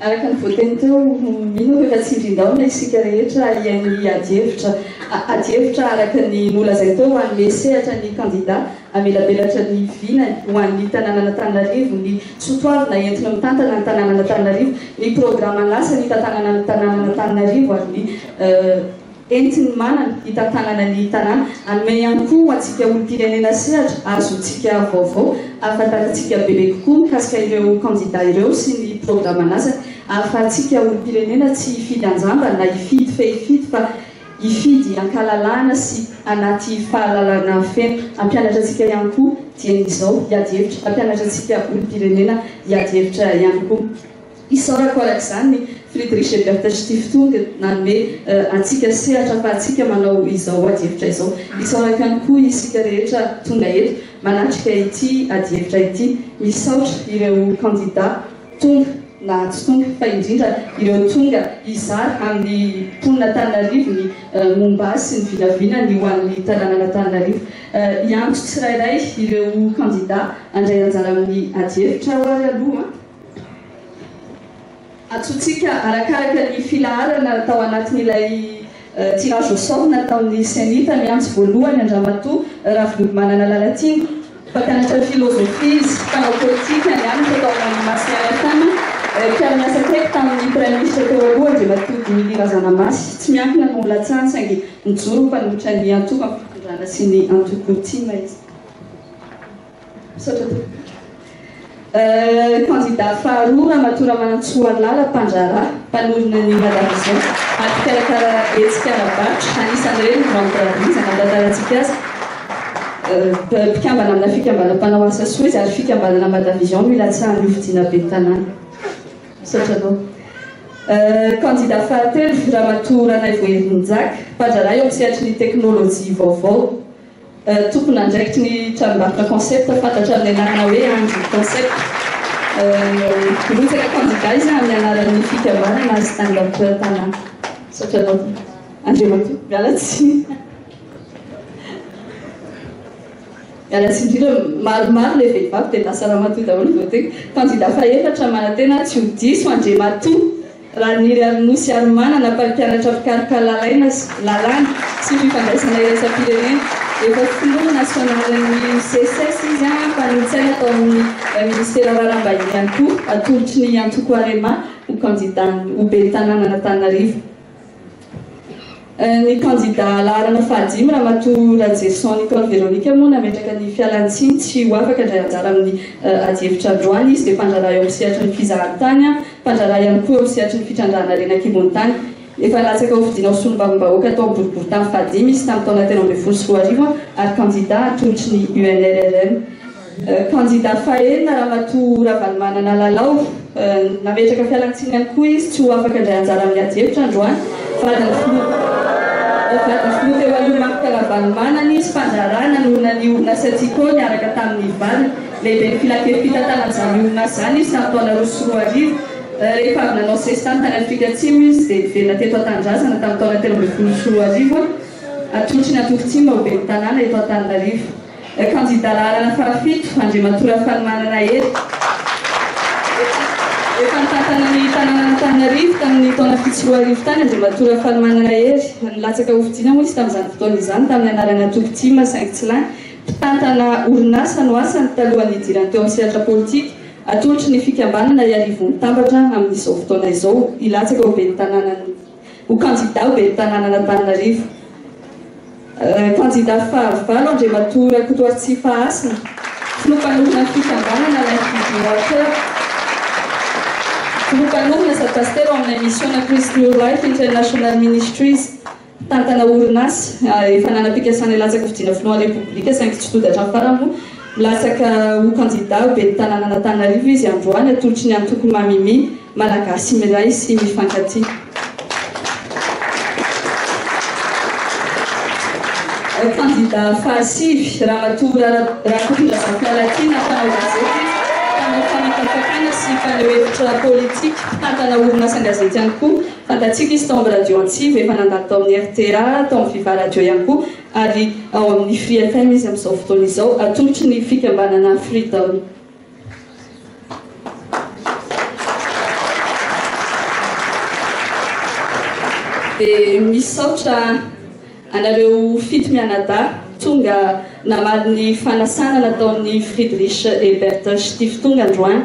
araka ny voateny teo mino efa tsy indrindaona isika rehetra ian'ny adievitra araka ny nolazay teo hoan'ny sehatra ny candidat amelabelatra ny vina ho an'ny tanànan'Antananarivo ny sotoavina entina mitantana ny tanànan'Antananarivo ny programme lasa ny tantanana ny tanànan'Antananarivo ary ny entiny manana hitantanana ny tanàna anome ihany koa atsika olom-pirenena sehatra azontsika vaovao ahafantarantsika bebe kokoa mikasika ireo candidat ireo sy ny programme nasany ahafahantsika olom-pirenena tsy hifidy anjamba na hifidy fehifidy fa hifidy ankalalana sy anaty fahalalana feno ampianatra antsika ihany koa dian'izao hiady hevitra ampianatra antsika olom-pirenena hiady hevitra ihany koa isaorako arak'izany Friedrich Ebert Stiftung nanome antsika sehatra fa antsika manao izao ady hevitra izao isaorako ihany koa isika rehetra tonga eto manatrika ity ady hevitra ity misaotra ireo candidat tonga na tsy tonga fa indrindra ireo tonga izary amin'ny mponina Antananarivo ny momba azy sy ny vinavinany ho an'ny tanànan'Antananarivo iantso tsirairay ireo candidat andray anjara amin'ny ady hevitra ho ary aloha atsotsika arakaraka ny filaharana tao anatin'ilay tirage au sort nataon'ny senita miantso voalohany Andramatoa Ravolomanana Lalatingo mpampianatra filozofia sy mpanao politika nianatra tao amin'ny Masinaratana mpiara-miasa akaiky tamin'ny premier ministre teo aloha Andriamatoa Dimy Razanamasy tsy miankina no latsany saingy mijoro mpanolotra ny antoko amin'ny fitondrana sy ny antoko tima izy misaotra tompoko candidat faharoa Ramatoa Manantsoalala Panjara mpanorona ny Madavizon ary mikarakara hetsika arabatra anisan'ny reny mampiravizana andantarantsika azy mpikambana amina fikambanam-panao asa soa izy ary fikambanana Madavision milatsahany ofidiana be tanàna satranao candidat fahatelo Ramatoa Ranaivoherinjaka Panjara eo amin'ny sehatry ny teknôlôjia vaovao tokony andraikitry ny tranombarotra concept fantatra amin'ny anarana hoe Andro concept rotsaka candidat izy amin'ny anaran'ny fikambanana stand-up tanàna satranao Andriamatoa mialatsiny mialatsiny indrindra maromaro le vehivavy dia lasa Ramatoa daholo voateny candidat fahaefatra manantena tsy ho diso Andriamatoa raha niry Arinosy Aromana napampianatra pikaroka lalàna sy fifandraisana iraisam-pirenena efa filoha nasionalin'ny CSS izy mpanintsaina atao amin'ny ministera raharaham-bahiny ihany koa atolotry ny antoko Arema ho candidat ho ben'ny tanànan'Antananarivo ny candidat laharana fahadimy Ramatoa Rajerson Nicole Véronique moa nametraka ny fialantsiny tsy ho afaka indray anjara amin'ny ady hevitra androany izy dia mpandrara eo amin'ny sehatry ny fizahan-tany mpandrara ihany koa eo amin'ny sehatry ny fitrandrahana renakibony-tany efa latsaka hofidiana ho solombavam-bahoaka atao boribory tamin'ny fahadimy izy tamin'ny taona telo ambin'ny folo sy roa arivo ary candidat atolotry ny UNRRM candidat fahaenina Ramatoa Ravalomanana Lalao nametraka fialantsiny ihany koa izy tsy ho afaka indray anjara amin'ny ady hevitra androany vadiny filoha teo aloha Marc Ravalomanana izy mpandrarana norona ny orinasa Tiko niaraka tamin'ny vadiny lehibe ny filakevim-pitantanana izany orinasa izany izy tamin'ny taona roa sy roa arivo rehefa avy nanao sesitany tany Afrika Atsimo izy dia velona teto Antanindrazana tamin'ny taona telo ambin'ny folo sy roa arivo atolotry ny antoko tsimo ho ben'ny tanàna eto Antananarivo candidat laharana fahafito Andriamatoa Ravalomanana Hery efa nitantana ny tanànan'Antananarivo tamin'ny taona fito sy roa arivo tany Andriamatoa Ravalomanana Hery nilatsaka hofidiana moa izy tamin'izany fotoana izany tamin'ny anarana antoko tsimo saingy tsy lany mpitantana orinasa no asany talohan'ny idirany teo amin'ny sehatra politika atolotry ny fikambanana iarivo mitambatra amin'izao fotoana izao ilatsaka ho ben'ny tanàna ho candidat ho ben'ny tanànan'Antananarivo candidat fahavalo Andriamatoa Rakotoatsifa Asina filompanorona fikambanana l'Institut filompanorona sa pasteur amin'ny mission na Christ New Life International Ministries tantana orinasa efa nanam-pikasana ilatsaka fidiana filohan'ny repoblika saingy tsy todatra faramo milatsaka ho candidat ho ben'ny tanànan'Antananarivo izy androany atolotry ny antoko Mamimi malagasy miray sy mifankatia candidat fahasivy Ramatoa Rakotondrazafialatina mpanao gazety mpanao fanapakakana sy mpanao hevitra politika tantana orinasa an-gazety ihany koa fantatsika izy tao amin'ny radio Antsiva efa nandalo tao amin'ny RTA tao amin'ny Viva Radio ihany koa ary ao amin'ny Free FM izy amin'izao fotoana izao atolotry ny fikambanana Freedom dia misaotra anareo fito mianadahy tonga namaly ny fanasana nataon'ny Friedrich Ebert Stiftung androany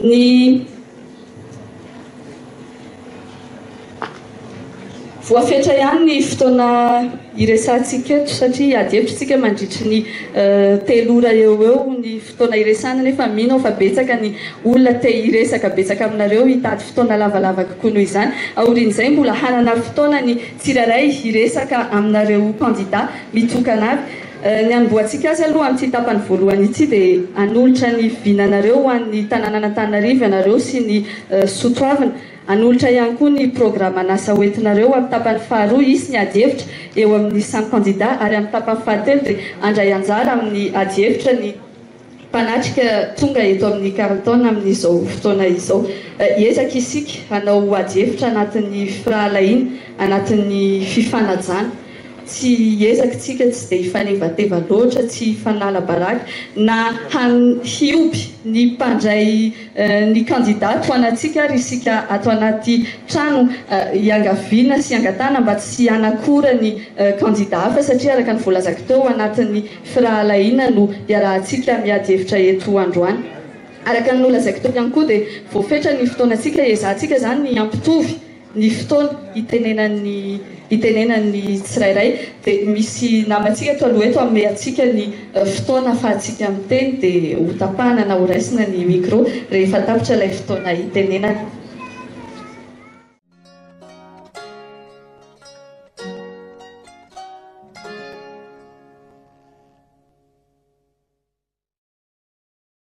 ny voafetra ihany ny fotoana iresantsika eto satria adihevitrantsika mandritry ny telora eo ny fotoana iresana nefa mino fa betsaka ny olona te iresaka betsaka aminareo hitady fotoana lavalava kokoa noho izany aorian'izay mbola hanana fotoana ny tsiraray iresaka aminareo candidat mitokana avy ny anomboantsika azy aloha amin'ity tapany voalohany ity dia anolotra ny vinanareo ho an'ny tanàna Antananarivo ianareo sy ny Soatoavana anolotra ihany koa ny programa nasa hoentinareo amin'ny tapany faharoa isy ny adihevitra eo amin'ny samy candidat ary amin'ny tapany fahatelo dia andray anjara amin'ny adihevitra ny mpanatrika tonga eto amin'ny 40 taona amin'izao fotoana izao hiezaka isika hanao adihevitra anatin'ny firahalaina anatin'ny fifanajana tsy ezakitsika tsy dia hifanevateva loatra tsy hifanala baraka na hioby ny mpandray ny candidat toanatsika ary isika ato anaty trano iangaviana sy angatana mba tsy hanakora ny candidat hafa satria araka ny voalazako teo anatin'ny firahalaina no iarahantsika miady hevitra eto androany araka ny nolazaiko teo ihany koa dia voafetra ny fotoanantsika ezahantsika zany ny ampitovy ny fotoana itenenan'ny tsirairay dia misy namantsika to aloha eto ame atsika ny fotoana afahantsika miteny dia hotapahana na horaisina ny micro rehefa tapitra ilay fotoana itenenana